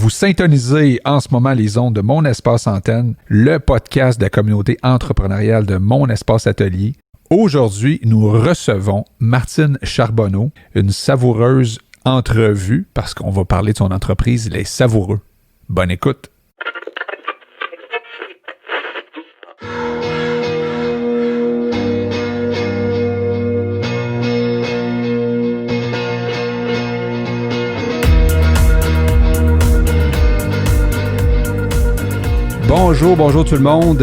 Vous syntonisez en ce moment les ondes de Mon Espace Antenne, le podcast de la communauté entrepreneuriale de Mon Espace Atelier. Aujourd'hui, nous recevons Martine Charbonneau, une savoureuse entrevue parce qu'on va parler de son entreprise Les Savoureux. Bonne écoute! Bonjour tout le monde.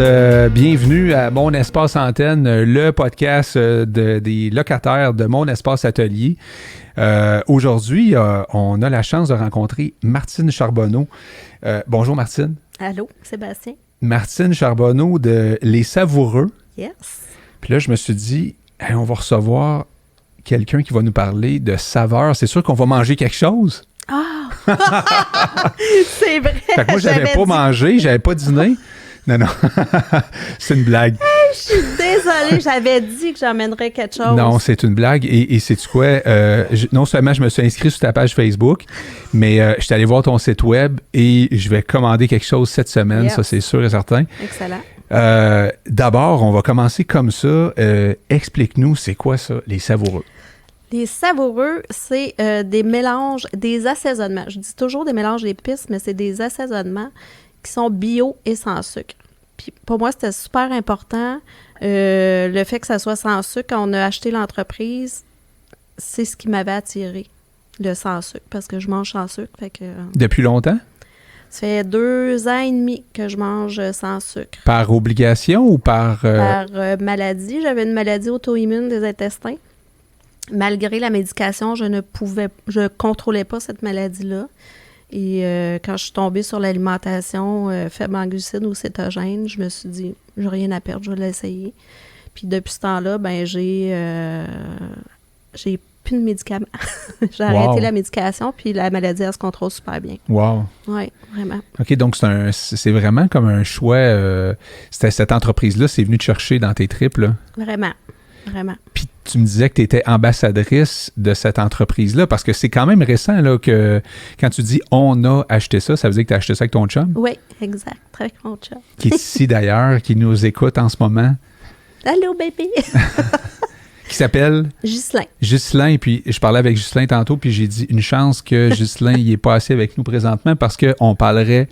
Bienvenue à Mon Espace Antenne, le podcast des locataires de Mon Espace Atelier. Aujourd'hui, on a la chance de rencontrer Martine Charbonneau. Bonjour Martine. Allô, Sébastien. Martine Charbonneau de Les Savoureux. Yes. Puis là, je me suis dit, hey, on va recevoir quelqu'un qui va nous parler de saveurs. C'est sûr qu'on va manger quelque chose. Ah! C'est vrai! Fait que moi, j'avais pas mangé, j'avais pas dîné. Non. C'est une blague. Je suis désolée, j'avais dit que j'emmènerais quelque chose. Non, c'est une blague. Et sais-tu quoi? Non seulement je me suis inscrit sur ta page Facebook, mais je suis allé voir ton site web et je vais commander quelque chose cette semaine, yes. Ça c'est sûr et certain. Excellent. D'abord, on va commencer comme ça. Explique-nous, c'est quoi ça, les savoureux? Les savoureux, c'est des mélanges, des assaisonnements. Je dis toujours des mélanges d'épices, mais c'est des assaisonnements qui sont bio et sans sucre. Puis pour moi, c'était super important. Le fait que ça soit sans sucre, quand on a acheté l'entreprise, c'est ce qui m'avait attiré, le sans sucre, parce que je mange sans sucre. Fait que, depuis longtemps? Ça fait 2 ans et demi que je mange sans sucre. Par obligation ou par... Par maladie. J'avais une maladie auto-immune des intestins. Malgré la médication, je contrôlais pas cette maladie-là. Et quand je suis tombée sur l'alimentation faible en glucides ou cétogène, je me suis dit, j'ai rien à perdre, je vais l'essayer. Puis depuis ce temps-là, ben j'ai plus de médicaments. J'ai arrêté la médication, puis la maladie, elle se contrôle super bien. Wow! Oui, vraiment. OK, donc c'est vraiment comme un choix. C'était cette entreprise-là, c'est venu te chercher dans tes tripes, là? Vraiment. Puis tu me disais que tu étais ambassadrice de cette entreprise-là, parce que c'est quand même récent là, que quand tu dis « on a acheté ça », ça veut dire que tu as acheté ça avec ton chum? Oui, exact. Avec mon chum. Qui est ici d'ailleurs, qui nous écoute en ce moment. Allô, bébé! Qui s'appelle? Ghislain. Et puis je parlais avec Ghislain tantôt, puis j'ai dit une chance que Ghislain il n'est pas assis avec nous présentement parce qu'on parlerait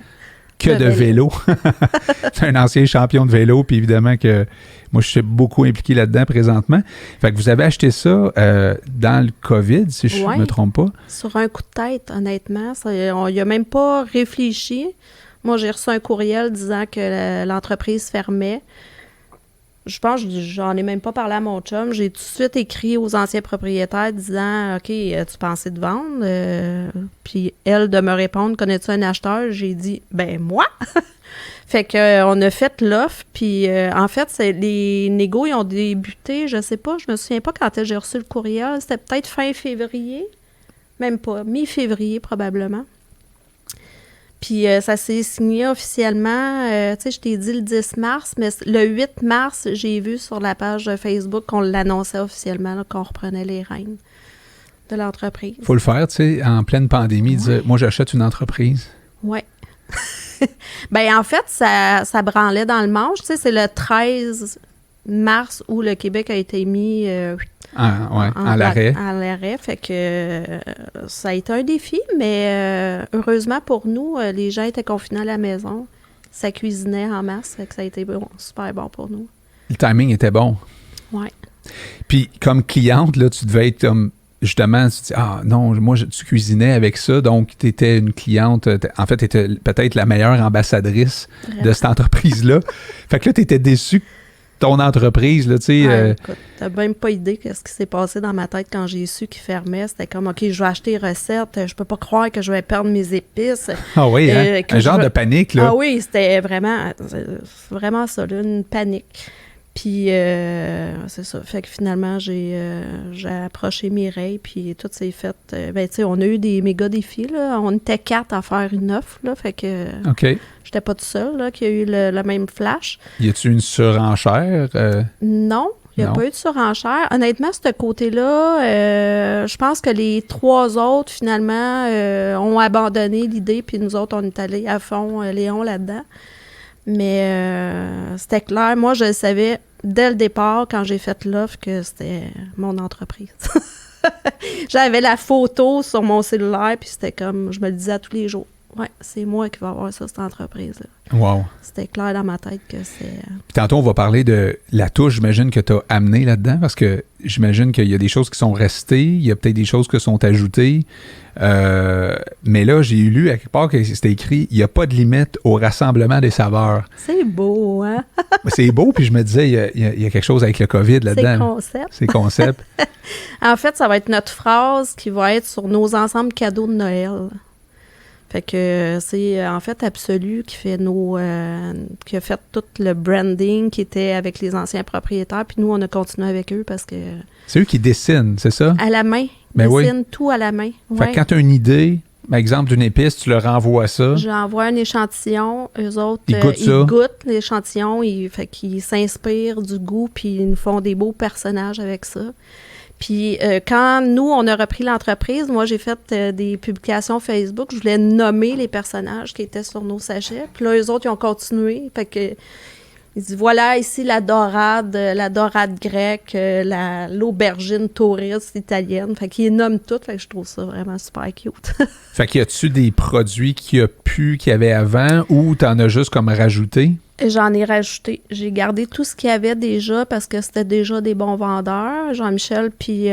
que de vélo. C'est un ancien champion de vélo, puis évidemment que moi, je suis beaucoup impliqué là-dedans présentement. Fait que vous avez acheté ça dans le COVID, si je ne me trompe pas. Sur un coup de tête, honnêtement. On n'y a même pas réfléchi. Moi, j'ai reçu un courriel disant que l'entreprise fermait. Je pense que j'en ai même pas parlé à mon chum. J'ai tout de suite écrit aux anciens propriétaires disant « OK, tu pensais de vendre? » Puis elle de me répondre « Connais-tu un acheteur? » J'ai dit « Ben moi! » Fait qu'on a fait l'offre. Puis en fait, les négos, ils ont débuté, je sais pas, je me souviens pas quand j'ai reçu le courriel. C'était peut-être fin février. Même pas, mi-février probablement. Puis ça s'est signé officiellement, tu sais, je t'ai dit le 10 mars, mais le 8 mars, j'ai vu sur la page de Facebook qu'on l'annonçait officiellement, là, qu'on reprenait les rênes de l'entreprise. Faut le faire, tu sais, en pleine pandémie, dire « moi, j'achète une entreprise ». Oui. Bien, en fait, ça branlait dans le manche, tu sais, c'est le 13 mars où le Québec a été mis... en l'arrêt. En l'arrêt, fait que ça a été un défi, mais heureusement pour nous, les gens étaient confinés à la maison. Ça cuisinait en masse, fait que ça a été super bon pour nous. Le timing était bon. Oui. Puis comme cliente, là, tu devais être comme, justement, tu te dis, ah non, moi, tu cuisinais avec ça, donc tu étais une cliente, en fait, tu étais peut-être la meilleure ambassadrice de cette entreprise-là. Fait que là, tu étais déçue ton entreprise, là, tu sais... Écoute, t'as même pas idée de ce qui s'est passé dans ma tête quand j'ai su qu'il fermait. C'était comme, OK, je vais acheter les recettes, je peux pas croire que je vais perdre mes épices. Ah oui, hein? Un genre de panique, là. Ah oui, c'était vraiment ça, là, une panique. Puis, c'est ça. Fait que finalement, j'ai approché Mireille, puis tout s'est fait. Ben, tu sais, on a eu des méga défis, là. On était 4 à faire une offre, là. Fait que j'étais pas toute seule, là, qui a eu le même flash. Y a-tu une surenchère? Non. Il n'y a pas eu de surenchère. Honnêtement, ce côté-là, je pense que les 3 autres, finalement, ont abandonné l'idée, puis nous autres, on est allés à fond, Léon, là-dedans. Mais c'était clair. Moi, je le savais dès le départ, quand j'ai fait l'offre, que c'était mon entreprise. J'avais la photo sur mon cellulaire, puis c'était comme, je me le disais à tous les jours. Ouais, c'est moi qui vais avoir ça, cette entreprise-là. Wow. C'était clair dans ma tête que c'est... Puis tantôt, on va parler de la touche, j'imagine, que tu as amenée là-dedans, parce que j'imagine qu'il y a des choses qui sont restées, il y a peut-être des choses qui sont ajoutées. Mais là, j'ai lu à quelque part que c'était écrit « Il n'y a pas de limite au rassemblement des saveurs ». C'est beau, hein? C'est beau, puis je me disais, il y a quelque chose avec le COVID là-dedans. C'est concept. En fait, ça va être notre phrase qui va être sur nos ensembles cadeaux de Noël. Fait que c'est en fait Absolu qui fait qui a fait tout le branding qui était avec les anciens propriétaires, puis nous, on a continué avec eux parce que... C'est eux qui dessinent, c'est ça? À la main. Ils dessinent tout à la main. Fait que quand tu as une idée, par exemple, d'une épice, tu leur envoies ça. J'envoie un échantillon. Eux autres, ils goûtent l'échantillon. Fait qu'ils s'inspirent du goût, puis ils nous font des beaux personnages avec ça. Puis quand nous, on a repris l'entreprise, moi, j'ai fait des publications Facebook. Je voulais nommer les personnages qui étaient sur nos sachets. Puis là, eux autres, ils ont continué. Fait que ils disent, voilà, ici, la dorade grecque, l'aubergine touriste italienne. Fait qu'ils les nomment toutes. Fait que je trouve ça vraiment super cute. Fait qu'il y a-tu des produits qu'il y avait avant ou t'en as juste comme rajouté? J'en ai rajouté. J'ai gardé tout ce qu'il y avait déjà parce que c'était déjà des bons vendeurs. Jean-Michel puis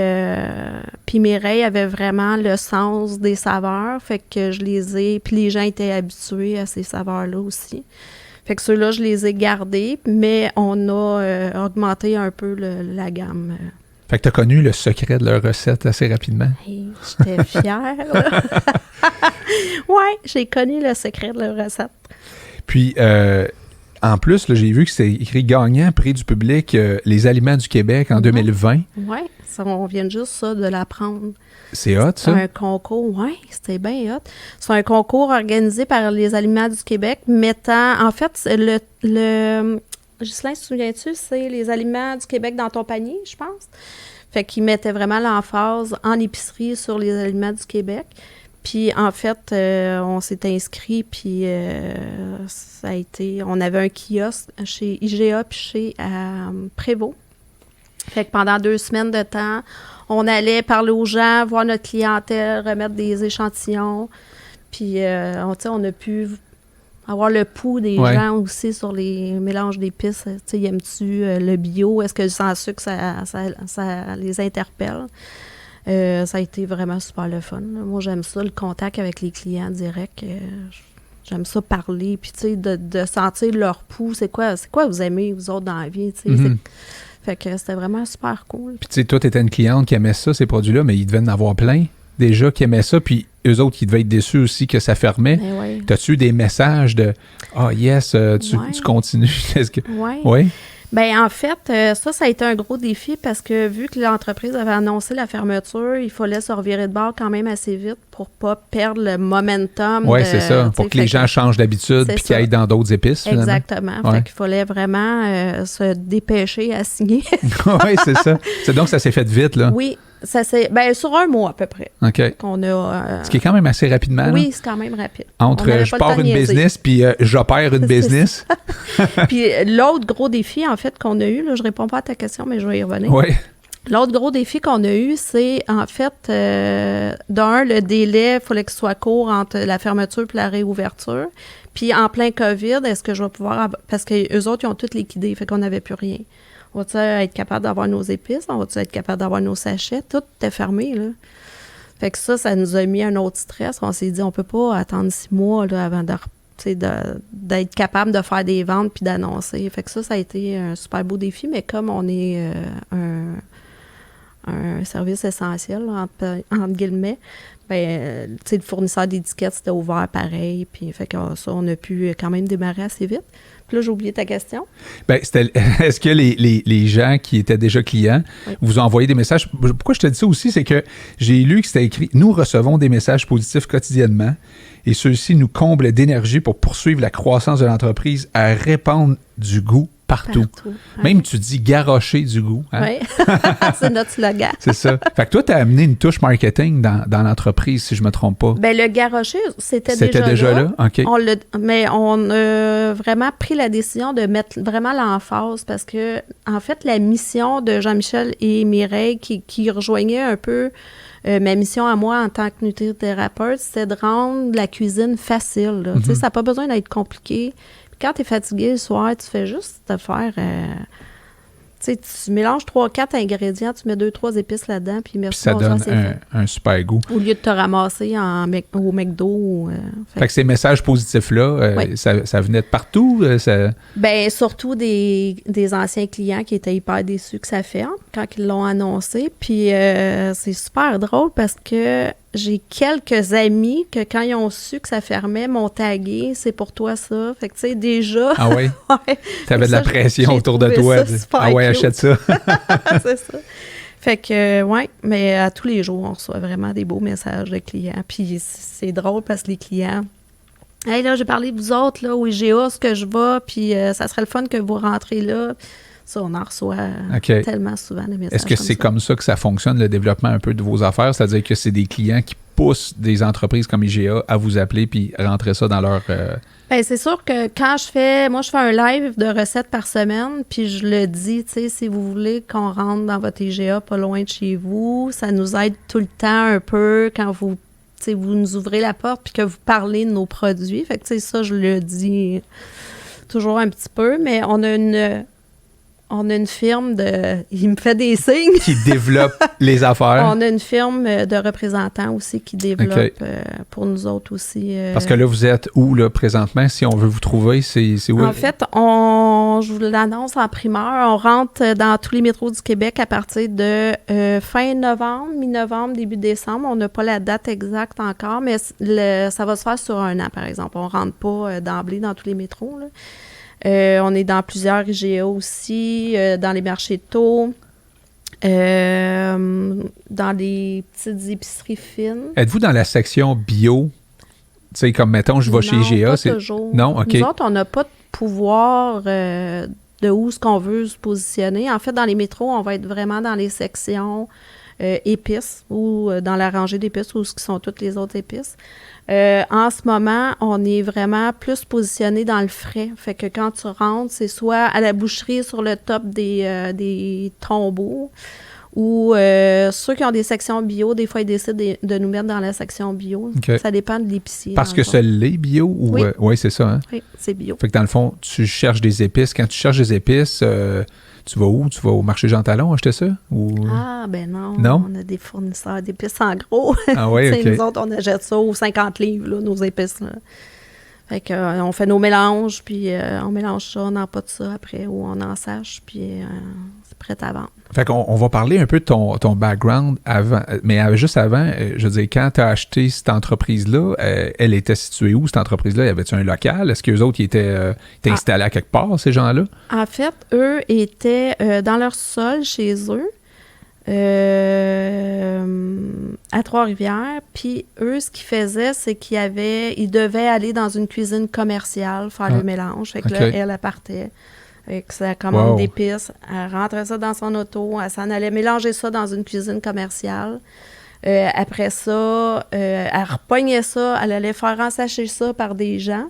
Mireille avaient vraiment le sens des saveurs. Fait que je les ai... Puis les gens étaient habitués à ces saveurs-là aussi. Fait que ceux-là, je les ai gardés, mais on a augmenté un peu la gamme. Fait que tu as connu le secret de leur recette assez rapidement. Hey, j'étais fière. Ouais, j'ai connu le secret de leur recette. Puis... en plus, là, j'ai vu que c'est écrit gagnant prix du public les aliments du Québec en 2020. Oui, on vient juste ça de l'apprendre. C'est hot, ça? C'est un concours, oui, c'était bien hot. C'est un concours organisé par les Aliments du Québec mettant, en fait, Ghislain, te souviens-tu, c'est les Aliments du Québec dans ton panier, je pense. Fait qu'ils mettaient vraiment l'emphase en épicerie sur les Aliments du Québec. Puis, en fait, on s'est inscrit, puis ça a été... On avait un kiosque chez IGA puis chez Prévost. Fait que pendant 2 semaines de temps, on allait parler aux gens, voir notre clientèle, remettre des échantillons. Puis, on a pu avoir le pouls des gens aussi sur les mélanges d'épices. Tu sais, aimes-tu le bio? Est-ce que sans sucre, ça les interpelle? Ça a été vraiment super le fun. Moi, j'aime ça, le contact avec les clients direct. J'aime ça parler, puis tu sais, de sentir leur pouls. C'est quoi vous aimez, vous autres, dans la vie, tu sais. Mm-hmm. Fait que c'était vraiment super cool. Puis tu sais, toi, t'étais une cliente qui aimait ça, ces produits-là, mais ils devaient en avoir plein déjà qui aimaient ça, puis eux autres qui devaient être déçus aussi que ça fermait. Oui. T'as-tu eu des messages de « Ah, yes, tu continues? » Oui. Bien, en fait, ça a été un gros défi parce que vu que l'entreprise avait annoncé la fermeture, il fallait se revirer de bord quand même assez vite pour pas perdre le momentum. Oui, c'est ça. Pour que les gens changent d'habitude puis qu'ils aillent dans d'autres épices, finalement. Exactement. Ouais. Fait qu'il fallait vraiment se dépêcher à signer. Oui, c'est ça. C'est donc ça s'est fait vite, là. Oui. Ça c'est sur 1 mois à peu près. OK. Qu'on a, ce qui est quand même assez rapidement. Oui, là. C'est quand même rapide. Entre je pars une business puis j'opère une business. Puis l'autre gros défi, en fait, qu'on a eu, là, je réponds pas à ta question, mais je vais y revenir. Oui. L'autre gros défi qu'on a eu, c'est en fait, le délai, il fallait qu'il soit court entre la fermeture et la réouverture. Puis en plein COVID, est-ce que je vais pouvoir... Parce qu'eux autres, ils ont tout liquidé, fait qu'on n'avait plus rien. On va-tu être capable d'avoir nos épices? On va-tu être capable d'avoir nos sachets? Tout était fermé, là. Fait que ça nous a mis un autre stress. On s'est dit, on peut pas attendre 6 mois là, avant d'être capable de faire des ventes puis d'annoncer. Fait que ça a été un super beau défi, mais comme on est un service essentiel, entre guillemets, ben, le fournisseur d'étiquettes, c'était ouvert pareil. Puis, fait que ça, on a pu quand même démarrer assez vite. Puis là, j'ai oublié ta question. Bien, est-ce que les gens qui étaient déjà clients vous ont envoyé des messages? Pourquoi je te dis ça aussi, c'est que j'ai lu que c'était écrit « Nous recevons des messages positifs quotidiennement et ceux-ci nous comblent d'énergie pour poursuivre la croissance de l'entreprise à répandre du goût partout. Même tu dis garrocher du goût. Hein? Oui, c'est notre slogan. C'est ça. Fait que toi, tu as amené une touche marketing dans l'entreprise, si je me trompe pas. Bien, le garrocher, c'était déjà là. OK. Mais on a vraiment pris la décision de mettre vraiment l'emphase parce que, en fait, la mission de Jean-Michel et Mireille, qui rejoignait un peu ma mission à moi en tant que nutrithérapeute, c'est de rendre la cuisine facile. Tu sais, ça n'a pas besoin d'être compliqué. Puis quand tu es fatigué le soir, tu fais juste te faire... tu sais, tu mélanges 3-4 ingrédients, tu mets 2-3 épices là-dedans, puis merci, ça donne un super goût. Au lieu de te ramasser au McDo. Fait que ces messages positifs-là, oui. ça venait de partout? Bien, surtout des anciens clients qui étaient hyper déçus que ça ferme quand ils l'ont annoncé. Puis c'est super drôle parce que j'ai quelques amis que quand ils ont su que ça fermait, m'ont tagué, c'est pour toi ça. Fait que tu sais, déjà... Ah oui? Ouais. T'avais de la pression autour de toi. Ah ouais, achète ça. C'est ça. Fait que, ouais, mais à tous les jours, on reçoit vraiment des beaux messages de clients. Puis c'est drôle parce que les clients... Hey, là, j'ai parlé de vous autres, là, au IGA, ce que je vais, puis ça serait le fun que vous rentrez là. Ça, on en reçoit tellement souvent des messages. Est-ce que c'est comme ça que ça fonctionne, le développement un peu de vos affaires? C'est-à-dire que c'est des clients qui poussent des entreprises comme IGA à vous appeler puis rentrer ça dans leur... Bien, c'est sûr que quand je fais un live de recettes par semaine, puis je le dis, tu sais, si vous voulez qu'on rentre dans votre IGA pas loin de chez vous, ça nous aide tout le temps un peu quand vous nous ouvrez la porte puis que vous parlez de nos produits. Fait que, tu sais, ça, je le dis toujours un petit peu, mais on a une firme il me fait des signes. Qui développe les affaires. On a une firme de représentants aussi qui développe pour nous autres aussi. Parce que là, vous êtes où, là, présentement? Si on veut vous trouver, c'est où? En fait, je vous l'annonce en primeur, on rentre dans tous les métros du Québec à partir de fin novembre, mi-novembre, début décembre. On n'a pas la date exacte encore, mais ça va se faire sur un an, par exemple. On ne rentre pas d'emblée dans tous les métros, là. On est dans plusieurs IGA aussi, dans les marchés de taux, dans les petites épiceries fines. Êtes-vous dans la section bio? Tu sais, comme, mettons, je vais chez IGA. Pas toujours. Non, OK. Nous autres, on n'a pas de pouvoir de où est-ce qu'on veut se positionner. En fait, dans les métros, on va être vraiment dans les sections épices ou dans la rangée d'épices où sont toutes les autres épices. En ce moment, on est vraiment plus positionné dans le frais. Fait que quand tu rentres, c'est soit à la boucherie sur le top des tombeaux ou ceux qui ont des sections bio, des fois, ils décident de nous mettre dans la section bio. Okay. Ça dépend de l'épicier. Parce que c'est lait bio ou... Oui, oui, c'est ça. Hein? Oui, c'est bio. Fait que dans le fond, tu cherches des épices. Quand tu cherches des épices... tu vas où? Tu vas au marché Jean Talon acheter ça? Ou... Ah, ben non. Non? On a des fournisseurs d'épices en gros. Ah oui, OK. Nous autres, on achète ça aux 50 livres, là, nos épices. Là. Fait que, on fait nos mélanges, puis on mélange ça, on empâte ça après, ou on en sache, puis c'est prêt à vendre. Fait qu'on va parler un peu de ton background avant, mais juste avant, je veux dire, quand tu as acheté cette entreprise-là, elle était située où, cette entreprise-là? Y avait-tu un local? Est-ce qu'eux autres, ils étaient installés à quelque part, ces gens-là? En fait, eux étaient dans leur sol chez eux, à Trois-Rivières. Puis eux, ce qu'ils faisaient, c'est ils devaient aller dans une cuisine commerciale faire le mélange. Fait que là, elle partait avec sa commande d'épices. Elle rentrait ça dans son auto. Elle s'en allait mélanger ça dans une cuisine commerciale. Après ça, elle repognait ça. Elle allait faire ensacher ça par des gens.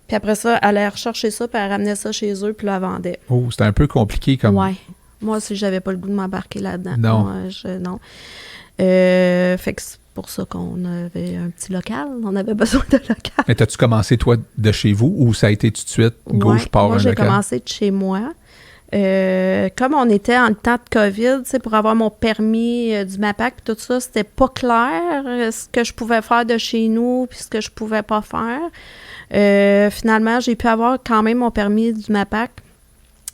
Puis après ça, elle allait rechercher ça, puis elle ramenait ça chez eux, puis la vendait. Oh, c'était un peu compliqué comme... Ouais. Moi, si j'avais pas le goût de m'embarquer là-dedans. Non. Non. Fait que c'est pour ça qu'on avait un petit local. On avait besoin de local. Mais t'as-tu commencé, toi, de chez vous, ou ça a été tout de suite, gauche, part un local? Moi, j'ai commencé de chez moi. Comme on était en temps de COVID, pour avoir mon permis du MAPAC puis tout ça, c'était pas clair ce que je pouvais faire de chez nous puis ce que je pouvais pas faire. Finalement, j'ai pu avoir quand même mon permis du MAPAC.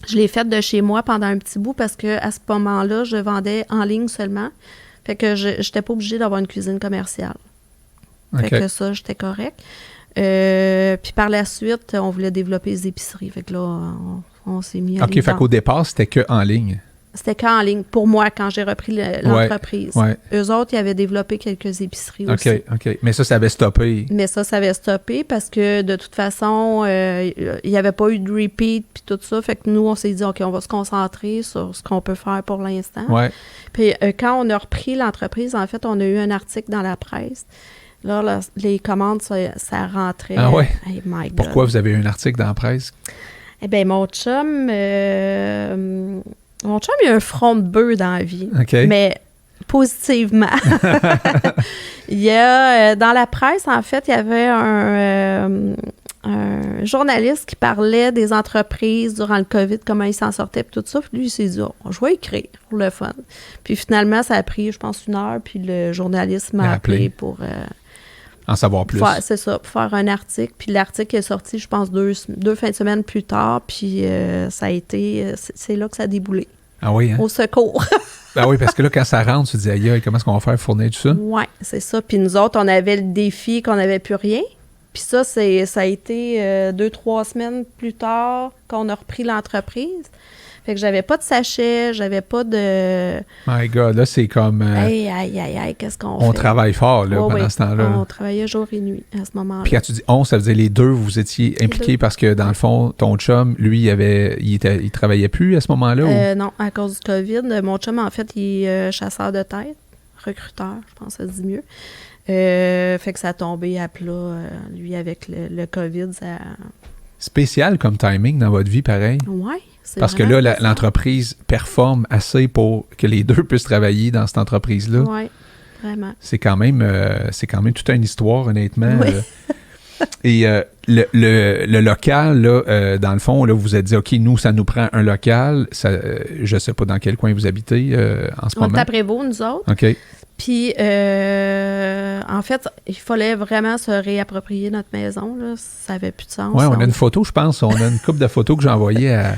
Je l'ai fait de chez moi pendant un petit bout parce qu'à ce moment-là, je vendais en ligne seulement. Fait que je n'étais pas obligée d'avoir une cuisine commerciale. Fait que ça, j'étais correct. Puis par la suite, on voulait développer les épiceries. Fait que là, on s'est mis à OK, fait qu'au départ, c'était que en ligne. C'était qu'en ligne, pour moi, quand j'ai repris l'entreprise. Ouais. Eux autres, ils avaient développé quelques épiceries aussi. OK. Mais ça avait stoppé. Mais ça avait stoppé parce que, de toute façon, il n'y avait pas eu de repeat puis tout ça. Fait que nous, on s'est dit, OK, on va se concentrer sur ce qu'on peut faire pour l'instant. Ouais. Puis quand on a repris l'entreprise, en fait, on a eu un article dans la presse. Là, les commandes, ça rentrait. Ah ouais? Hey, my God. Pourquoi vous avez eu un article dans la presse? Eh bien, mon chum, il a un front de bœuf dans la vie. OK. Mais positivement. Il y a, dans la presse, en fait, il y avait un journaliste qui parlait des entreprises durant le COVID, comment ils s'en sortaient, puis tout ça. Puis lui, il s'est dit, je vais écrire pour le fun. Puis finalement, ça a pris, je pense, 1 heure, puis le journaliste m'a appelé pour... en savoir plus. C'est ça, pour faire un article. Puis l'article est sorti, je pense, 2 fins de semaine plus tard, puis ça a été... c'est là que ça a déboulé. Ah oui, hein? Au secours. Ben oui, parce que là, quand ça rentre, tu te dis, aïe, comment est-ce qu'on va faire fournir tout ça? Oui, c'est ça. Puis nous autres, on avait le défi qu'on n'avait plus rien. Puis ça a été 2-3 semaines plus tard qu'on a repris l'entreprise. Fait que j'avais pas de sachet, j'avais pas de... My God, là, c'est comme... Aïe, qu'est-ce qu'on fait? On travaille fort, là, pendant ce temps-là. On travaillait jour et nuit à ce moment-là. Puis quand tu dis on, ça veut dire les deux, vous étiez impliqués parce que, dans le fond, ton chum, lui, il travaillait plus à ce moment-là? Non, à cause du COVID. Mon chum, en fait, il est chasseur de tête, recruteur, je pense que ça se dit mieux. Fait que ça a tombé à plat, lui, avec le COVID. Ça... Spécial comme timing dans votre vie, pareil? Oui. Parce que là, l'entreprise performe assez pour que les deux puissent travailler dans cette entreprise-là. Oui, vraiment. C'est quand même toute une histoire, honnêtement. Oui. Et le local, là, dans le fond, là, vous vous êtes dit, OK, nous, ça nous prend un local. Je ne sais pas dans quel coin vous habitez en ce moment. On est à Prévost, nous autres. OK. Puis, en fait, il fallait vraiment se réapproprier notre maison. Là. Ça n'avait plus de sens. Oui, on a une photo, je pense. On a une couple de photos que j'ai envoyées à...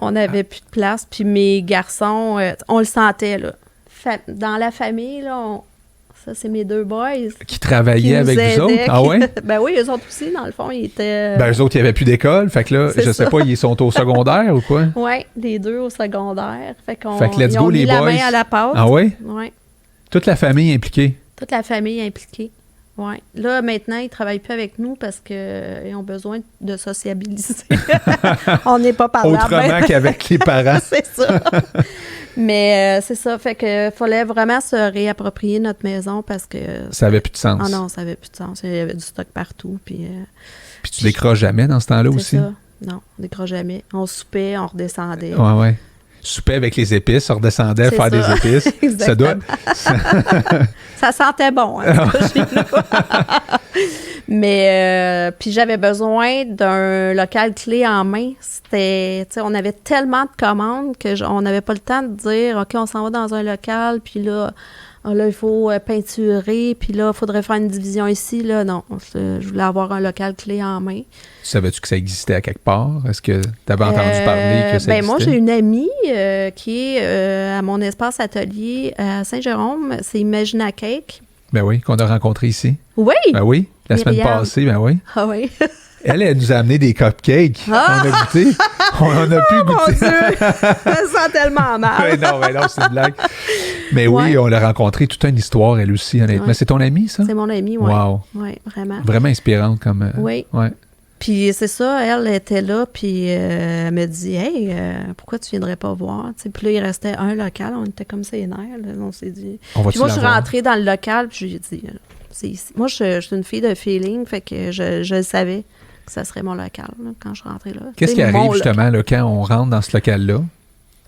On n'avait plus de place. Puis mes garçons, on le sentait, là. Dans la famille, là, ça, c'est mes 2 boys. Qui travaillaient avec vous autres? Ah ouais? Ben oui, eux autres aussi, dans le fond, ils étaient... Ben eux autres, il n'y avait plus d'école. Fait que là, je sais pas, ils sont au secondaire ou quoi? Oui, les 2 au secondaire. Fait que let's go, les boys. la main à la pâte. Ah oui? Oui. Toute la famille impliquée? Toute la famille impliquée. Oui. Là, maintenant, ils ne travaillent plus avec nous parce qu'ils ont besoin de sociabiliser. On n'est pas par là. Autrement qu'avec les parents. C'est ça. Mais c'est ça. Fait qu'il fallait vraiment se réapproprier notre maison parce que... Ça n'avait plus de sens. Ah non, ça n'avait plus de sens. Il y avait du stock partout. Puis tu décroches jamais dans ce temps-là aussi? Ça. Non, on décroche jamais. On soupait, on redescendait. Oui. Soupait avec les épices, on redescendait faire des épices. Exactement. Ça sentait bon, hein, chez nous. Mais, puis j'avais besoin d'un local clé en main. C'était, tu sais, on avait tellement de commandes qu'on n'avait pas le temps de dire, OK, on s'en va dans un local, puis là, il faut peinturer, puis là, il faudrait faire une division ici. Là, non, je voulais avoir un local clé en main. Savais-tu que ça existait à quelque part? Est-ce que tu avais entendu parler que ça existait? Moi, j'ai une amie qui est à mon espace atelier à Saint-Jérôme. C'est Imagina Cake. Ben oui, qu'on a rencontré ici. Oui! Ben oui, la semaine passée, ben oui. Ah oui. Elle nous a amené des cupcakes. Ah! On a goûté. On a pu goûter. Mon Dieu! Ça sent tellement mal. non, c'est une blague. Mais oui, on l'a rencontré. Toute une histoire, elle aussi, honnêtement. Ouais. C'est ton amie, ça? C'est mon amie, oui. Wow. Oui, vraiment. Vraiment inspirante comme... Oui. Ouais. Puis c'est ça, elle était là, puis elle me dit « Hey, pourquoi tu viendrais pas voir? » Puis là, il restait un local, on était comme ça les nerfs. Là, on s'est dit... Puis moi, je suis rentrée dans le local, puis je lui ai dit « C'est ici. » Moi, je suis une fille de feeling, fait que je savais que ça serait mon local là, quand je rentrais là. Qu'est-ce qui arrive justement là, quand on rentre dans ce local-là?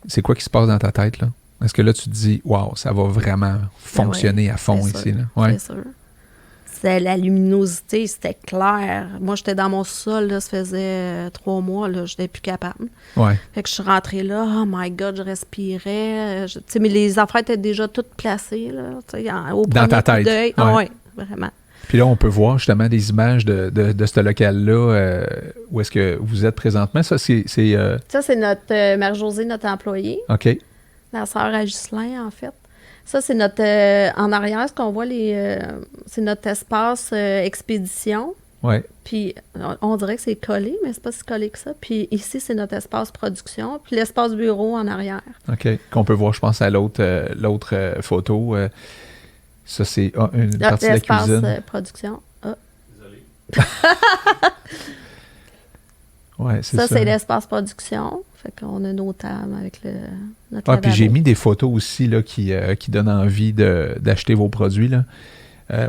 C'est quoi qui se passe dans ta tête, là? Est-ce que là, tu te dis « Wow, ça va vraiment fonctionner à fond ici? » C'est sûr. La luminosité, c'était clair. Moi, j'étais dans mon sol, là, ça faisait 3 mois, là, j'étais plus capable. Ouais. Fait que je suis rentrée là, oh my God, je respirais. Mais les affaires étaient déjà toutes placées, là, au dans ta tête. Ouais. Ah, ouais, vraiment. Puis là, on peut voir justement des images de ce local-là, où est-ce que vous êtes présentement. Ça, c'est Ça, c'est notre Marie-Josée, notre employée. OK. La sœur à Ghislain, en fait. Ça, c'est notre... en arrière, ce qu'on voit, c'est notre espace expédition. Ouais. Puis on dirait que c'est collé, mais c'est pas si collé que ça. Puis ici, c'est notre espace production, puis l'espace bureau en arrière. OK. Qu'on peut voir, je pense, à l'autre photo. Ça, c'est une partie de la cuisine. L'espace production. Ah. Désolé. Ouais, c'est ça. Ça, c'est l'espace production. Fait qu'on a nos tables avec notre lavabo. Puis j'ai mis des photos aussi là, qui donnent envie d'acheter vos produits. Là.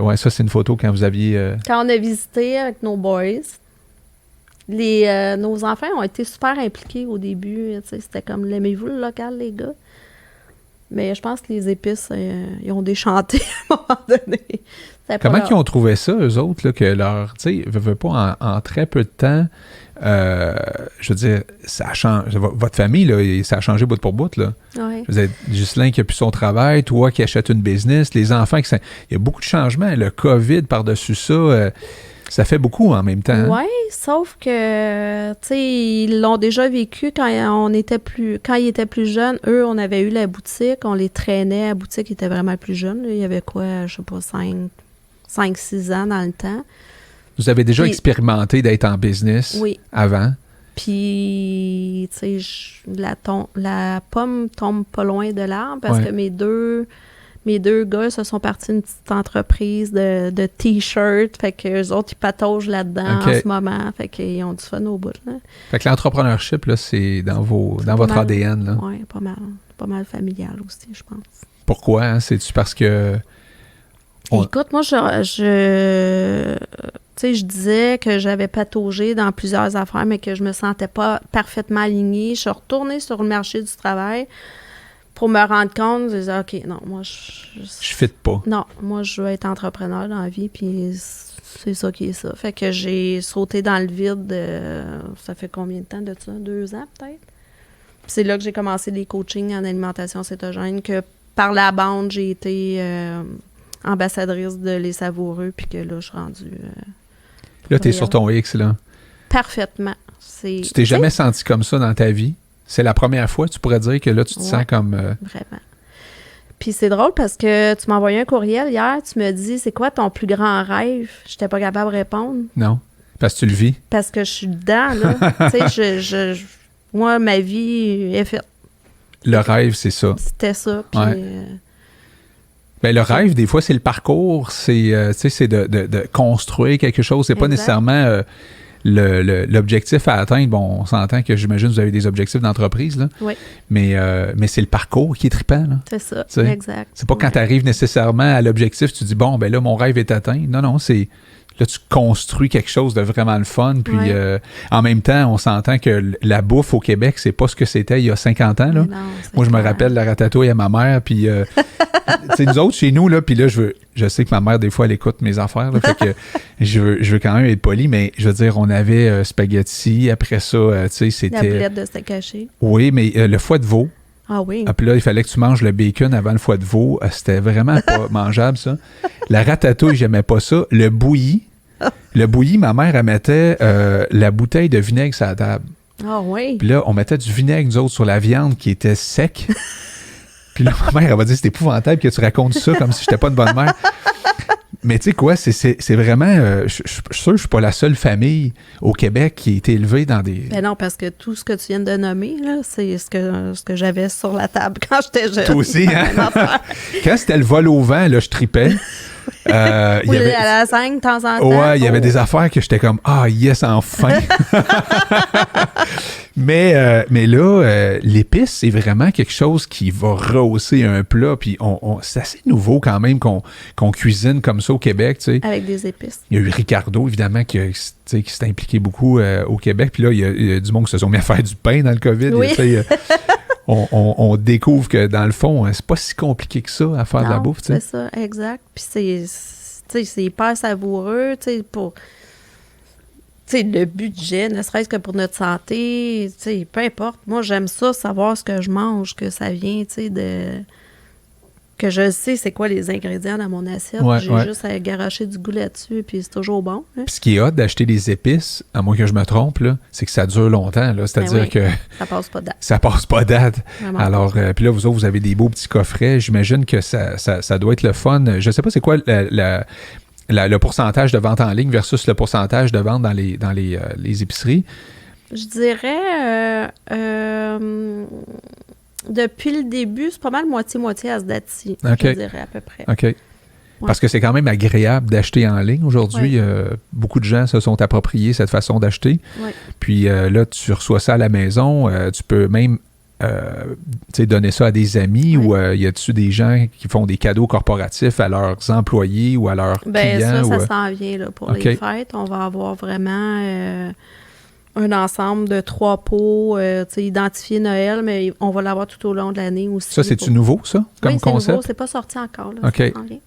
Ouais, ça, c'est une photo quand vous aviez... Quand on a visité avec nos boys, nos enfants ont été super impliqués au début. C'était comme, l'aimez-vous le local, les gars? Mais je pense que les épices, ils ont déchanté à un moment donné. Comment ils ont trouvé ça, eux autres, là, que leur... Tu sais, veut pas en très peu de temps... je veux dire, ça a changé. Votre famille, là, ça a changé bout pour bout. Là. Ouais. Vous êtes Ghislain qui a plus son travail, toi qui achètes une business, les enfants qui... Il y a beaucoup de changements. Le COVID par-dessus ça, ça fait beaucoup en même temps. Hein? Oui, sauf que, tu sais, ils l'ont déjà vécu quand ils étaient plus jeunes. Eux, on avait eu la boutique, on les traînait à la boutique, ils étaient vraiment plus jeunes. Là. Il y avait quoi, je sais pas, 5-6 ans dans le temps. Vous avez déjà expérimenté d'être en business avant? Puis, tu sais, la pomme tombe pas loin de l'arbre parce que mes deux gars se sont partis d'une petite entreprise de T-shirts. Fait qu'eux autres, ils pataugent là-dedans en ce moment. Fait qu'ils ont du fun au bout. Là. Fait que l'entrepreneurship, là, c'est dans votre ADN. Là. Oui, pas mal. Pas mal familial aussi, je pense. Pourquoi? Hein? C'est-tu parce que... Écoute, moi, je disais que j'avais pataugé dans plusieurs affaires, mais que je me sentais pas parfaitement alignée. Je suis retournée sur le marché du travail pour me rendre compte. Je disais, OK, non, moi, je fit pas. Non, moi, je veux être entrepreneur dans la vie, puis c'est ça qui est ça. Fait que j'ai sauté dans le vide, ça fait combien de temps de ça? 2 ans, peut-être? Puis c'est là que j'ai commencé les coachings en alimentation cétogène, que par la bande, j'ai été... ambassadrice de Les Savoureux, puis que là, je suis rendue... là, t'es sur ton X, là. Parfaitement. Tu t'es jamais senti comme ça dans ta vie? C'est la première fois, tu pourrais dire que là, tu te sens comme... Vraiment. Puis c'est drôle parce que tu m'as envoyé un courriel hier, tu me dis, c'est quoi ton plus grand rêve? J'étais pas capable de répondre. Non, parce que tu le vis. Parce que je suis dedans, là. Tu sais, moi, ma vie est faite. Le rêve, c'est ça. C'était ça, puis... Ben, le rêve, des fois, c'est le parcours, c'est de construire quelque chose. C'est pas nécessairement l'objectif à atteindre. Bon, on s'entend que j'imagine que vous avez des objectifs d'entreprise, là. Oui. Mais c'est le parcours qui est trippant, là. C'est ça, exact. C'est pas quand tu arrives nécessairement à l'objectif, tu dis, bon, ben là, mon rêve est atteint. Non, c'est... Là, tu construis quelque chose de vraiment le fun. Puis, en même temps, on s'entend que la bouffe au Québec, c'est pas ce que c'était il y a 50 ans. Là. Non, moi, je me rappelle la ratatouille à ma mère. Puis, nous autres, chez nous, là, puis là, je sais que ma mère, des fois, elle écoute mes affaires. Là, fait que je veux quand même être poli, mais je veux dire, on avait spaghetti. Après ça, tu sais, c'était... La boulette de steak haché. Oui, mais le foie de veau. Ah oui. Puis là, il fallait que tu manges le bacon avant le foie de veau. C'était vraiment pas mangeable, ça. La ratatouille, j'aimais pas ça. Le bouilli, ma mère, elle mettait la bouteille de vinaigre sur la table. Ah oui. Puis là, on mettait du vinaigre, nous autres, sur la viande qui était sec. Puis là, ma mère, elle va dire, c'est épouvantable que tu racontes ça comme si j'étais pas une bonne mère. Mais tu sais quoi, c'est vraiment... je suis sûr que je suis pas la seule famille au Québec qui a été élevée dans des... Ben non, parce que tout ce que tu viens de nommer, là, c'est ce que j'avais sur la table quand j'étais jeune. Toi aussi, hein? Quand c'était le vol au vent, là, je tripais. Ou à la lasagne, de temps en temps. Ouais, il y avait des affaires que j'étais comme, ah, yes, enfin! Mais là, l'épice, c'est vraiment quelque chose qui va rehausser un plat. Puis c'est assez nouveau quand même qu'on cuisine comme ça au Québec, tu sais. Avec des épices. Il y a eu Ricardo, évidemment, qui s'est impliqué beaucoup au Québec. Puis là, il y a du monde qui se sont mis à faire du pain dans le COVID. Oui. On découvre que, dans le fond, c'est pas si compliqué que ça à faire de la bouffe, tu sais. C'est ça, exact. Puis c'est hyper savoureux, tu sais, pour... Tu sais, le budget, ne serait-ce que pour notre santé, tu sais, peu importe. Moi, j'aime ça, savoir ce que je mange, que ça vient, tu sais, que je sais c'est quoi les ingrédients dans mon assiette. J'ai juste à garocher du goût là-dessus, puis c'est toujours bon. Hein? Puis ce qui est hot d'acheter des épices, à moins que je me trompe, là, c'est que ça dure longtemps. Là, c'est-à-dire que... Ça passe pas date. Ça passe pas date. Vraiment. Alors, puis là, vous autres, vous avez des beaux petits coffrets. J'imagine que ça doit être le fun. Je sais pas c'est quoi le pourcentage de vente en ligne versus le pourcentage de vente dans les épiceries? Je dirais, depuis le début, c'est pas mal moitié-moitié à ce date-ci, je dirais à peu près. OK. Ouais. Parce que c'est quand même agréable d'acheter en ligne aujourd'hui. Beaucoup de gens se sont appropriés cette façon d'acheter. Ouais. Puis là, tu reçois ça à la maison. Tu peux même donner ça à des amis ou y a-tu des gens qui font des cadeaux corporatifs à leurs employés ou à leurs clients? Ça s'en vient là, pour les fêtes. On va avoir vraiment un ensemble de 3 pots identifiés Noël, mais on va l'avoir tout au long de l'année aussi. Ça, c'est-tu nouveau, ça, comme concept? C'est nouveau. C'est pas sorti encore. Là, ça s'en vient.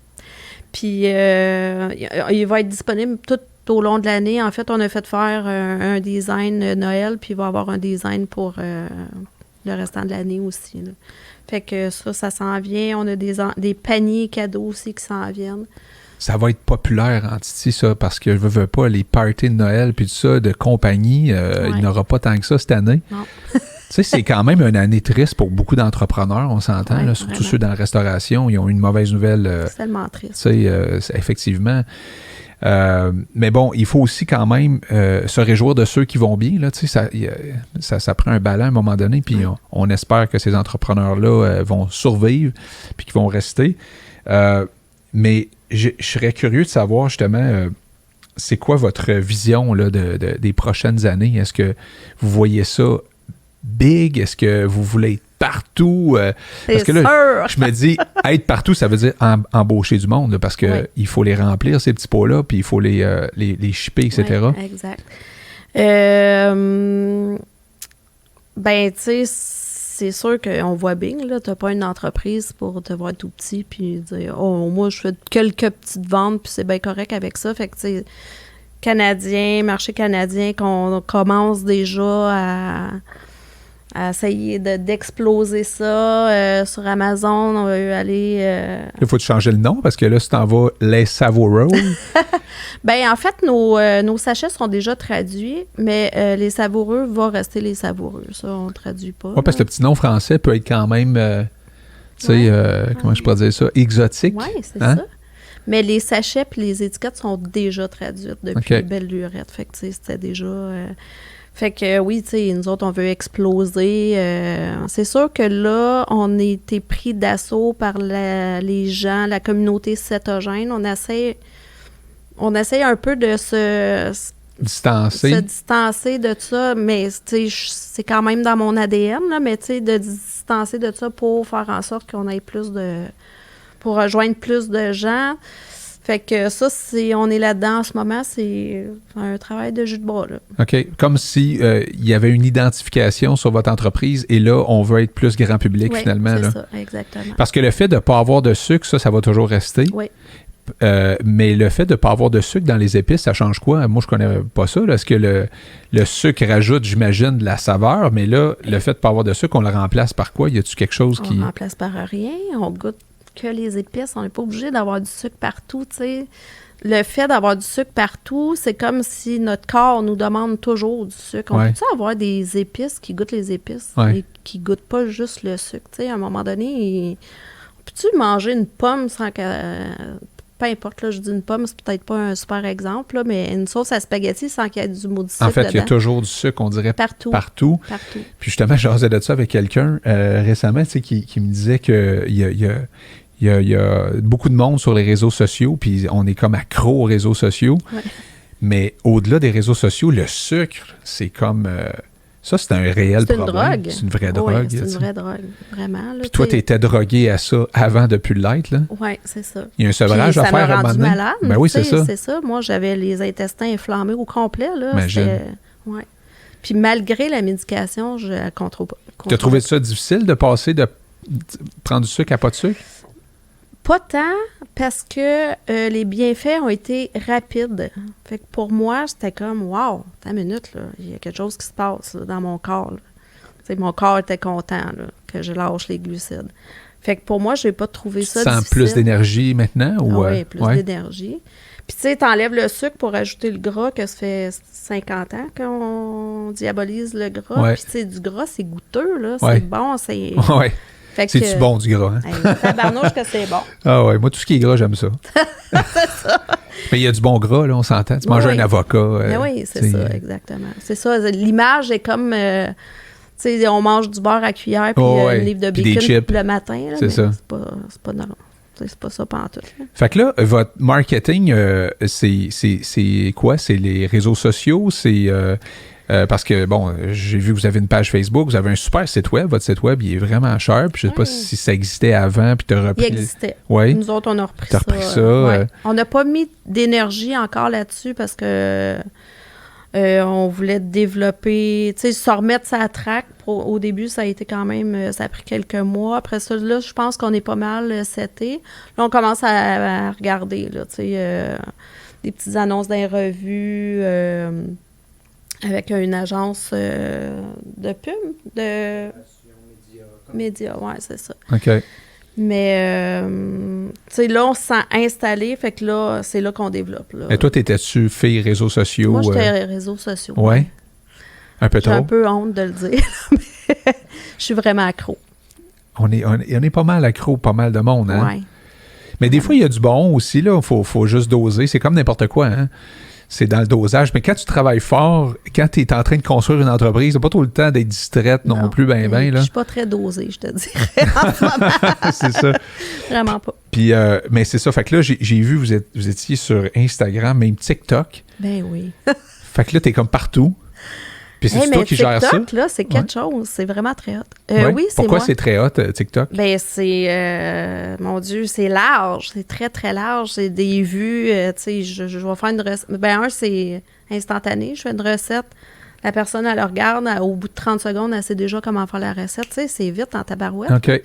Puis, il va être disponible tout au long de l'année. En fait, on a fait faire un design Noël, puis il va y avoir un design pour le restant de l'année aussi. Là. Fait que ça s'en vient. On a des paniers cadeaux aussi qui s'en viennent. Ça va être populaire en Titi, ça, parce que je veux pas, les parties de Noël puis tout ça, de compagnie, il n'y aura pas tant que ça cette année. Non. Tu sais, c'est quand même une année triste pour beaucoup d'entrepreneurs, on s'entend, là, surtout ceux dans la restauration. Ils ont eu une mauvaise nouvelle. C'est tellement triste. Tu sais, effectivement. Mais bon, il faut aussi quand même se réjouir de ceux qui vont bien. Là, ça prend un ballon à un moment donné, puis on espère que ces entrepreneurs-là vont survivre puis qu'ils vont rester. Mais je serais curieux de savoir justement, c'est quoi votre vision là, des prochaines années? Est-ce que vous voyez ça big? Est-ce que vous voulez être partout? Parce que là, je me dis, être partout, ça veut dire embaucher du monde, là, parce qu'il faut les remplir, ces petits pots-là, puis il faut les shipper, etc. Oui, exact. Ben, tu sais, c'est sûr qu'on voit bien, là, t'as pas une entreprise pour te voir tout petit, puis dire, oh, moi, je fais quelques petites ventes, puis c'est bien correct avec ça. Fait que, tu sais, marché canadien, qu'on commence déjà à essayer d'exploser ça sur Amazon. On va aller... Il faut changer le nom, parce que là, si t'en vas les savoureux. Bien, en fait, nos sachets sont déjà traduits, mais les savoureux vont rester les savoureux. Ça, on ne traduit pas. Oui, parce que le petit nom français peut être quand même, tu sais, comment je pourrais dire ça, exotique. Oui, c'est ça. Mais les sachets et les étiquettes sont déjà traduites depuis belle lurette. Fait que, tu sais, c'était déjà... Fait que oui, tu sais, nous autres, on veut exploser. C'est sûr que là, on a été pris d'assaut par les gens, la communauté cétogène. On essaie un peu de se distancer de ça, mais tu sais, c'est quand même dans mon ADN, là, mais tu sais, de distancer de ça pour faire en sorte qu'on ait pour rejoindre plus de gens. Fait que ça, on est là-dedans en ce moment, c'est un travail de jus de bras, là. OK. Comme si il y avait une identification sur votre entreprise et là, on veut être plus grand public, finalement. C'est ça, exactement. Parce que le fait de ne pas avoir de sucre, ça va toujours rester. Oui. Mais le fait de ne pas avoir de sucre dans les épices, ça change quoi? Moi, je connais pas ça. Là. Est-ce que le sucre rajoute, j'imagine, de la saveur? Mais là, le fait de ne pas avoir de sucre, on le remplace par quoi? Y a-tu quelque chose qui... On le remplace par rien. On goûte que les épices. On n'est pas obligé d'avoir du sucre partout, tu sais. Le fait d'avoir du sucre partout, c'est comme si notre corps nous demande toujours du sucre. On peut-tu avoir des épices qui goûtent les épices et qui goûtent pas juste le sucre? Tu sais, à un moment donné, peux-tu manger une pomme sans que... peu importe, là, je dis une pomme, c'est peut-être pas un super exemple, là, mais une sauce à spaghetti sans qu'il y ait du mot de sucre. En fait, il y a toujours du sucre, on dirait, partout. Partout. Puis justement, je jasais de ça avec quelqu'un récemment, tu sais, qui me disait qu'il y a beaucoup de monde sur les réseaux sociaux, puis on est comme accro aux réseaux sociaux. Ouais. Mais au-delà des réseaux sociaux, le sucre, c'est comme... ça, c'est un réel problème. Drogue. C'est une vraie drogue. Oui, c'est une vraie drogue, vraiment. Là, puis toi, tu étais drogué à ça avant de plus l'être, là? Oui, c'est ça. Il y a un sevrage à faire à un moment donné. Ça m'a rendu malade. Ben oui, c'est ça. C'est ça. Moi, j'avais les intestins inflammés au complet, là. Imagine. Ouais. Puis malgré la médication, je ne contrôle pas. Tu as trouvé ça difficile de passer de prendre du sucre à pas de sucre? Pas tant, parce que les bienfaits ont été rapides. Fait que pour moi, c'était comme, wow, attends une minute, là, il y a quelque chose qui se passe là, dans mon corps. Mon corps était content là, que je lâche les glucides. Fait que pour moi, je n'ai pas trouvé ça difficile. Tu sens plus d'énergie maintenant? Oui, plus d'énergie. Puis tu sais, t'enlèves le sucre pour ajouter le gras, que ça fait 50 ans qu'on diabolise le gras. Ouais. Puis tu sais, du gras, c'est goûteux, là, c'est bon, c'est... Ouais. C'est-tu bon, du gras? Hein? Tabarnouche que c'est bon. Ah ouais, moi, tout ce qui est gras, j'aime ça. C'est ça. Mais il y a du bon gras, là, on s'entend. Tu manges un avocat. Mais oui, c'est ça, exactement. C'est ça. L'image est comme... tu sais, on mange du beurre à cuillère puis une livre de bacon le matin. Là, c'est ça. C'est pas normal. C'est pas ça pantoute. Fait que là, votre marketing, c'est quoi? C'est les réseaux sociaux? C'est... parce que, bon, j'ai vu que vous avez une page Facebook, vous avez un super site web. Votre site web, il est vraiment sharp. Je sais pas si ça existait avant, puis tu as repris... Il existait. Oui. Nous autres, on a repris ça. On n'a pas mis d'énergie encore là-dessus parce que on voulait développer... Tu sais, se remettre sa track. Au début, ça a été quand même... ça a pris quelques mois. Après ça, là, je pense qu'on est pas mal seté. Là, on commence à regarder, là, tu sais, des petites annonces dans les revues... avec une agence de pub, de médias, ouais, c'est ça. OK. Mais, tu sais, là, on se sent installé, fait que là, c'est là qu'on développe. Là. Et toi, t'étais-tu fille réseaux sociaux? Moi, j'étais réseaux sociaux. Ouais. Un peu trop? J'ai un peu honte de le dire, mais je suis vraiment accro. On est pas mal accro, pas mal de monde, hein? Ouais. Mais des fois, il y a du bon aussi, là. Faut juste doser. C'est comme n'importe quoi, hein? C'est dans le dosage. Mais quand tu travailles fort, quand tu es en train de construire une entreprise, t'as pas tout le temps d'être distraite non plus, ben. Je suis pas très dosée, je te dirais, en ce moment. C'est ça. Vraiment pas. Puis, mais c'est ça. Fait que là, j'ai vu, vous étiez sur Instagram, même TikTok. Ben oui. Fait que là, t'es comme partout. Puis c'est toi qui gères ça? TikTok, là, c'est quelque chose. C'est vraiment très hot. Oui, c'est Pourquoi moi. c'est très hot, TikTok? Ben, c'est... mon Dieu, c'est large. C'est très, très large. C'est des vues. Tu sais, je vais faire une recette. Ben, c'est instantané. Je fais une recette. La personne, elle le regarde. Au bout de 30 secondes, elle sait déjà comment faire la recette. Tu sais, c'est vite en tabarouette. OK.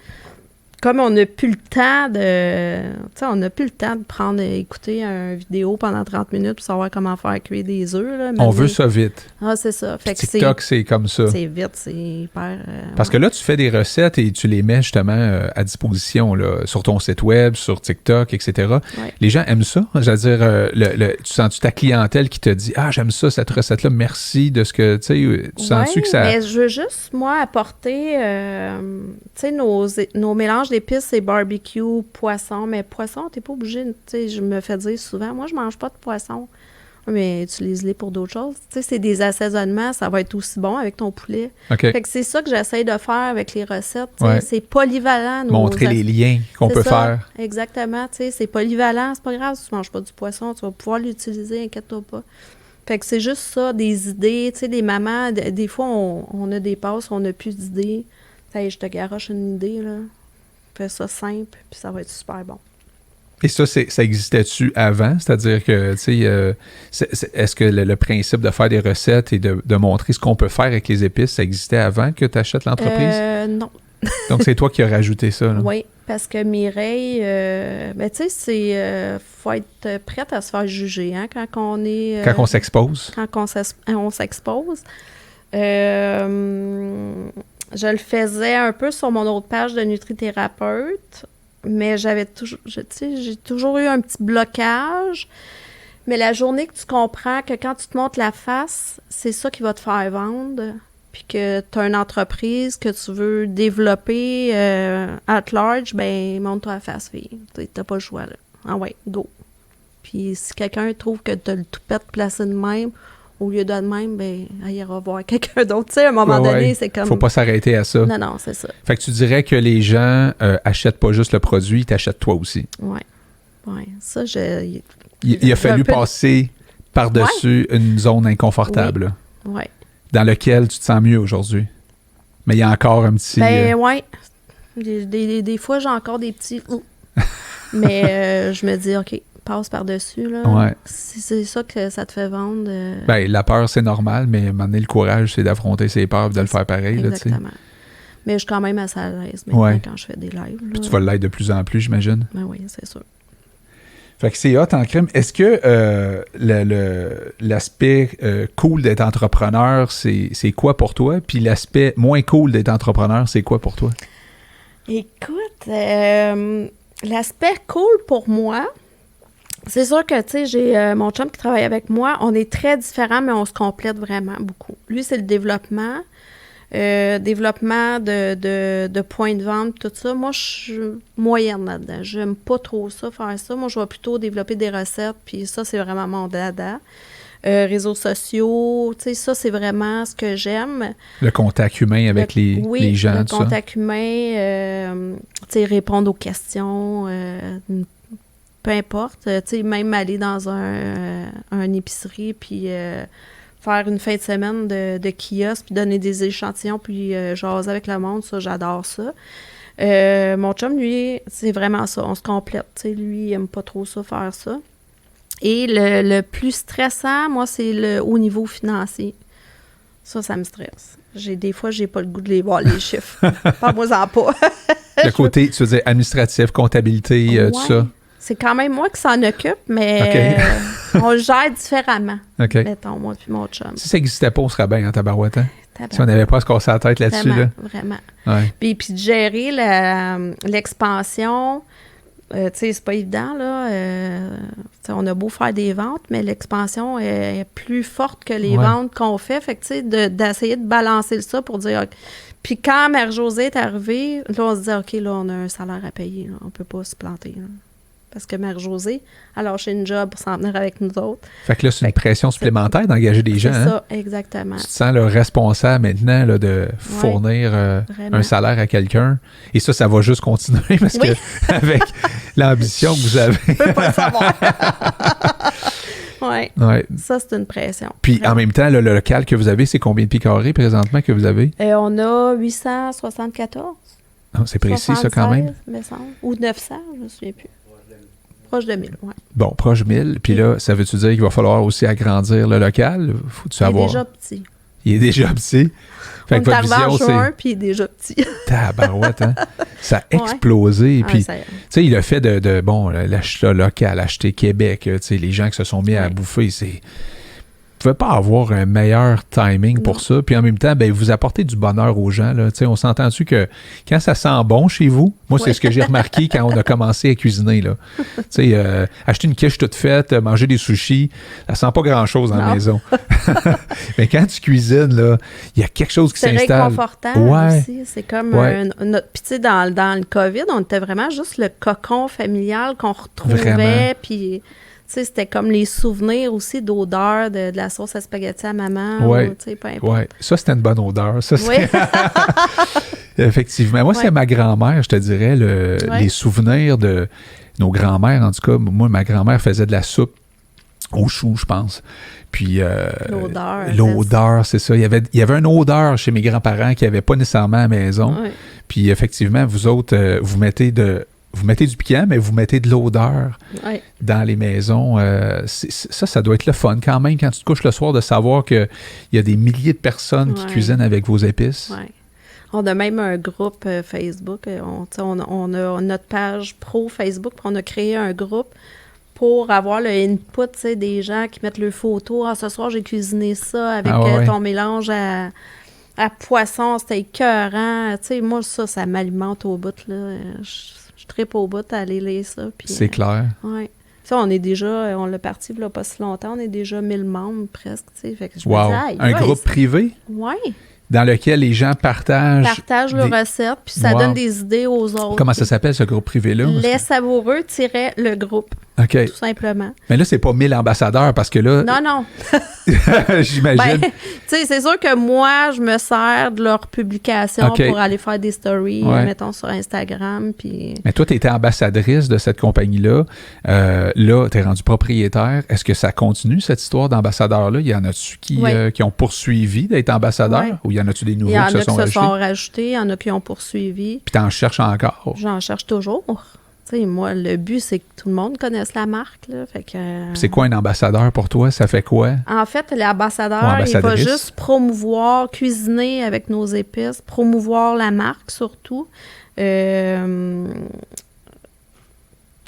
Comme on n'a plus le temps de... Tu sais, on n'a plus le temps de écouter une vidéo pendant 30 minutes pour savoir comment faire cuire des œufs. Là, on veut ça vite. Ah, c'est ça. Fait que TikTok, c'est comme ça. C'est vite, c'est hyper... Parce que là, tu fais des recettes et tu les mets justement à disposition là, sur ton site web, sur TikTok, etc. Ouais. Les gens aiment ça. Je veux dire, tu sens-tu ta clientèle qui te dit « Ah, j'aime ça, cette recette-là, merci de ce que... » Tu sais, tu sens-tu que ça... mais je veux juste, moi, apporter, tu sais, nos mélanges d'épices, c'est barbecue, poisson. Mais poisson, t'es pas obligé, tu sais, je me fais dire souvent, moi, je mange pas de poisson. Mais utilise-les pour d'autres choses. Tu sais, c'est des assaisonnements, ça va être aussi bon avec ton poulet. Okay. Fait que c'est ça que j'essaye de faire avec les recettes. Ouais. C'est polyvalent. Montrer les liens qu'on peut faire. Exactement, tu sais, c'est polyvalent. C'est pas grave si tu manges pas du poisson, tu vas pouvoir l'utiliser, inquiète-toi pas. Fait que c'est juste ça, des idées. Tu sais, les mamans, des fois, on a des passes, on n'a plus d'idées. Hey, je te garoche une idée, là. Fais ça simple, puis ça va être super bon. Et ça, ça existait-tu avant? C'est-à-dire que, tu sais, est-ce que le principe de faire des recettes et de montrer ce qu'on peut faire avec les épices, ça existait avant que tu achètes l'entreprise? Non. Donc, c'est toi qui as rajouté ça, là? Oui, parce que Mireille, ben, tu sais, c'est... faut être prête à se faire juger, hein, quand on est... quand on s'expose? Quand on s'expose. Je le faisais un peu sur mon autre page de nutrithérapeute, mais j'ai toujours eu un petit blocage. Mais la journée que tu comprends que quand tu te montres la face, c'est ça qui va te faire vendre, puis que tu as une entreprise que tu veux développer at large, ben montre-toi la face, fille. T'as pas le choix, là. Ah ouais, go. Puis si quelqu'un trouve que tu as le toupette placé de même, au lieu de même, ben, il ira voir quelqu'un d'autre. Tu sais, à un moment donné, c'est comme... Faut pas s'arrêter à ça. Non, c'est ça. Fait que tu dirais que les gens achètent pas juste le produit, ils t'achètent toi aussi. Oui. Ça, il a fallu passer par-dessus une zone inconfortable. Oui. Dans laquelle tu te sens mieux aujourd'hui. Mais il y a encore un petit... Ben, oui. Des fois, j'ai encore des petits... Mais je me dis, OK, passe par-dessus, là. Ouais. Si c'est ça que ça te fait vendre... Ben, la peur, c'est normal, mais à un moment donné, le courage, c'est d'affronter ses peurs et de le faire pareil. Exactement. Là, mais je suis quand même assez à l'aise maintenant quand je fais des lives. Puis tu vas l'être de plus en plus, j'imagine. Ben oui, c'est sûr. Fait que c'est hot en crème. Est-ce que l'aspect cool d'être entrepreneur, c'est quoi pour toi? Puis l'aspect moins cool d'être entrepreneur, c'est quoi pour toi? Écoute, l'aspect cool pour moi... C'est sûr que, tu sais, j'ai mon chum qui travaille avec moi. On est très différents, mais on se complète vraiment beaucoup. Lui, c'est le développement. Développement de points de vente, tout ça. Moi, je suis moyenne là-dedans. J'aime pas trop ça, faire ça. Moi, je vais plutôt développer des recettes, puis ça, c'est vraiment mon dada. Réseaux sociaux, tu sais, ça, c'est vraiment ce que j'aime. Le contact humain avec les gens, le tout contact humain, tu sais, répondre aux questions, peu importe. Tu sais, même aller dans un épicerie, puis faire une fin de semaine de kiosque, puis donner des échantillons, puis jaser avec le monde, ça, j'adore ça. Mon chum, lui, c'est vraiment ça, on se complète. Tu sais, lui, il aime pas trop ça, faire ça. Et le plus stressant, moi, c'est au niveau financier. Ça me stresse. Des fois, j'ai pas le goût de les voir, les chiffres. Parle-moi-en pas. Le côté, tu veux dire, administratif, comptabilité, tout ça. C'est quand même moi qui s'en occupe, mais on le gère différemment. Mettons, moi puis mon chum. Si ça n'existait pas, on serait bien en tabarouette. Hein? Si on n'avait pas à se casser la tête là-dessus. Vraiment. Ouais. Puis de gérer l'expansion, tu sais, c'est pas évident, là. On a beau faire des ventes, mais l'expansion est plus forte que les ventes qu'on fait. Fait que, tu sais, d'essayer de balancer ça pour dire... Okay. Puis quand Mère-Josée est arrivée, là, on se dit, OK, là, on a un salaire à payer. Là. On peut pas se planter, là. Parce que Mère-Josée a lâché une job pour s'en venir avec nous autres. Fait que là, c'est une pression supplémentaire d'engager des gens. C'est ça, hein? exactement. Tu te sens le responsable maintenant là, de fournir un salaire à quelqu'un. Et ça va juste continuer parce que avec l'ambition que vous avez... Je peux pas le savoir. Oui. Ça, c'est une pression. Puis vraiment. En même temps, le local que vous avez, c'est combien de pieds carrés présentement que vous avez? On a 874. Ah, c'est précis, 76, ça, quand même. Me semble. Ou 900, je ne me souviens plus. Proche de 1000, oui. Bon, proche de 1000. Puis là, ça veut-tu dire qu'il va falloir aussi agrandir le local? Faut-tu savoir? Il est déjà petit. Il est déjà petit. Fait que votre vision, c'est... puis il est déjà petit. Tabarouette, hein? Ça a explosé. Puis, tu sais, il a fait l'achat local, acheter Québec, tu sais, les gens qui se sont mis à bouffer, c'est... Vous ne pouvez pas avoir un meilleur timing pour ça. Puis en même temps, ben, vous apportez du bonheur aux gens. Là. On s'entend-tu que quand ça sent bon chez vous, moi, c'est ce que j'ai remarqué quand on a commencé à cuisiner. Là. Acheter une quiche toute faite, manger des sushis, ça sent pas grand-chose dans la maison. Mais quand tu cuisines, il y a quelque chose qui s'installe. C'est réconfortant aussi. C'est comme notre... Puis tu sais, dans le COVID, on était vraiment juste le cocon familial qu'on retrouvait. Puis... Tu sais, c'était comme les souvenirs aussi d'odeur de la sauce à spaghetti à maman. Oui, peu importe. Ouais. Ça, c'était une bonne odeur. Ça, Effectivement. Moi, c'est ma grand-mère, je te dirais, les souvenirs de nos grands-mères. En tout cas, moi, ma grand-mère faisait de la soupe aux choux, je pense. Puis l'odeur, c'est ça. Il y avait une odeur chez mes grands-parents qu'il n'y avait pas nécessairement à la maison. Oui. Puis effectivement, vous autres, vous mettez du piquant, mais vous mettez de l'odeur dans les maisons. Ça doit être le fun quand même, quand tu te couches le soir, de savoir qu'il y a des milliers de personnes qui cuisinent avec vos épices. Oui. On a même un groupe Facebook. On a notre page pro Facebook, puis on a créé un groupe pour avoir le input des gens qui mettent leurs photos. Ce soir, j'ai cuisiné ça avec ton mélange à poisson. C'était écœurant. Moi, ça m'alimente au bout, là. Je tripe au bout à aller lire ça. Puis, c'est clair. Oui. Ça, on l'a parti il n'y a pas si longtemps, on est déjà 1000 membres presque. Fait que je me dis, un groupe privé? Oui. Dans lequel les gens partagent leurs recettes, puis ça donne des idées aux autres. Comment ça s'appelle, ce groupe privé-là? Les Savoureux - le groupe. OK. Tout simplement. Mais là, c'est pas 1000 ambassadeurs, parce que là... Non. J'imagine. C'est sûr que moi, je me sers de leur publication pour aller faire des stories, mettons, sur Instagram. Puis... Mais toi, tu étais ambassadrice de cette compagnie-là. Là, tu es rendue propriétaire. Est-ce que ça continue, cette histoire d'ambassadeurs-là? Il y en a-tu qui ont poursuivi d'être ambassadeurs? Ou il y en a-tu des nouveaux qui se sont rajoutés? Il y en a qui se sont rajoutés, il y en a qui ont poursuivi. Puis tu en cherches encore? J'en cherche toujours. Moi, le but, c'est que tout le monde connaisse la marque. Là, fait que, c'est quoi un ambassadeur pour toi? Ça fait quoi? En fait, l'ambassadeur, il va juste promouvoir, cuisiner avec nos épices, promouvoir la marque surtout. On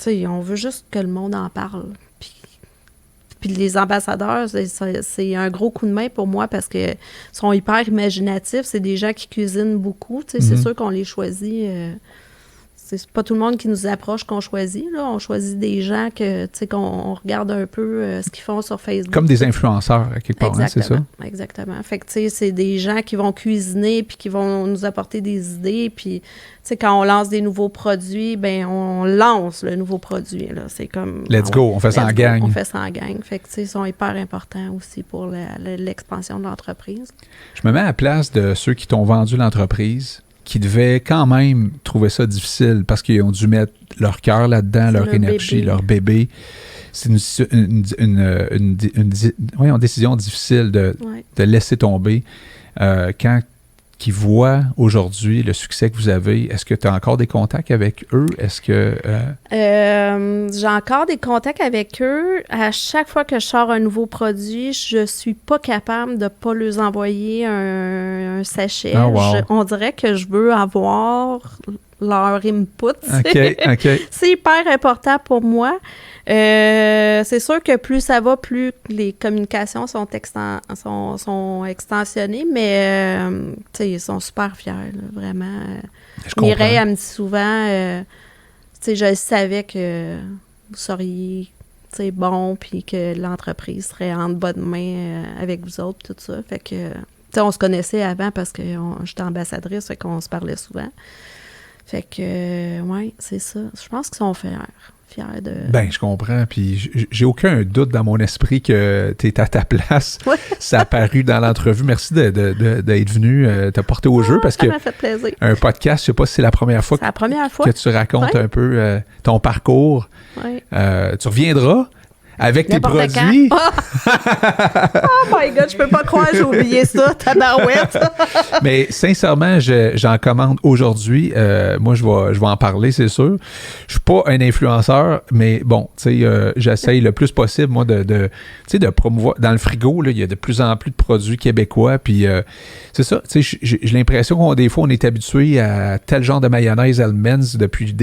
veut juste que le monde en parle. Puis les ambassadeurs, c'est un gros coup de main pour moi parce qu'ils sont hyper imaginatifs. C'est des gens qui cuisinent beaucoup. C'est sûr qu'on les choisit... c'est pas tout le monde qui nous approche qu'on choisit. Là. On choisit des gens qu'on regarde un peu ce qu'ils font sur Facebook. Comme des influenceurs, à quelque part, hein, c'est ça? Exactement. Fait que, c'est des gens qui vont cuisiner puis qui vont nous apporter des idées. Puis, quand on lance des nouveaux produits, ben on lance le nouveau produit. Là. C'est comme... Let's go, on fait ça en gang. On fait ça en gang. Fait que, ils sont hyper importants aussi pour l'expansion de l'entreprise. Je me mets à la place de ceux qui t'ont vendu l'entreprise, qui devaient quand même trouver ça difficile parce qu'ils ont dû mettre leur cœur là-dedans, leur énergie, bébé. Leur bébé. C'est une décision difficile de laisser tomber. Quand qui voient aujourd'hui le succès que vous avez, est-ce que tu as encore des contacts avec eux? Est-ce que... j'ai encore des contacts avec eux. À chaque fois que je sors un nouveau produit, je suis pas capable de pas leur envoyer un sachet. Oh, wow. On dirait que je veux avoir leur input. OK. C'est hyper important pour moi. C'est sûr que plus ça va, plus les communications sont extensionnées, mais ils sont super fiers, là, vraiment. Mireille, elle me dit souvent, je savais que vous seriez bon, puis que l'entreprise serait en bonne main avec vous autres, tout ça. Fait que, on se connaissait avant parce que j'étais ambassadrice, fait qu'on se parlait souvent. Fait que, ouais, c'est ça. Je pense qu'ils sont fiers de... Ben, je comprends. Puis j'ai aucun doute dans mon esprit que tu es à ta place. Ouais. Ça a apparu dans l'entrevue. Merci d'être venu te porter au jeu parce que ça m'a fait plaisir. Un podcast, je sais pas si c'est la première fois, que tu racontes un peu ton parcours. Ouais. Tu reviendras avec tes produits. Oh my God, je peux pas croire que j'ai oublié ça, tabarouette. Mais sincèrement, j'en commande aujourd'hui. Moi, je vais en parler, c'est sûr. Je suis pas un influenceur, mais bon, tu sais, j'essaye le plus possible, moi, de promouvoir. Dans le frigo, là, il y a de plus en plus de produits québécois, puis c'est ça, tu sais, j'ai l'impression qu'on des fois, on est habitué à tel genre de mayonnaise Hellmann's depuis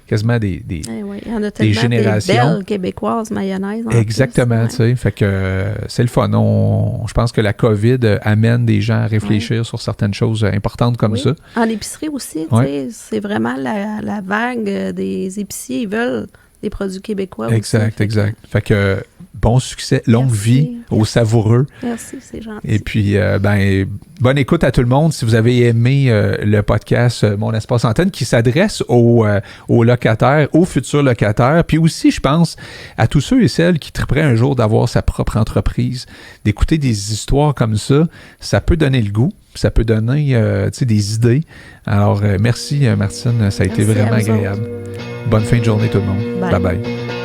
quasiment des il y en a des générations. Des belles québécoises mayonnaise. Exactement, tu sais. Fait que c'est le fun. Je pense que la COVID amène des gens à réfléchir sur certaines choses importantes comme ça. En épicerie aussi, tu sais, c'est vraiment la vague des épiciers. Ils veulent des produits québécois exact, aussi. Fait que bon succès, longue vie aux savoureux. Merci, c'est gentil. Et puis, bonne écoute à tout le monde. Si vous avez aimé le podcast Mon Espace Antenne, qui s'adresse aux locataires, aux futurs locataires, puis aussi, je pense, à tous ceux et celles qui tripperaient un jour d'avoir sa propre entreprise, d'écouter des histoires comme ça peut donner le goût, ça peut donner des idées. Alors, merci Martine, ça a été vraiment agréable. Bonne fin de journée tout le monde. Bye. Bye.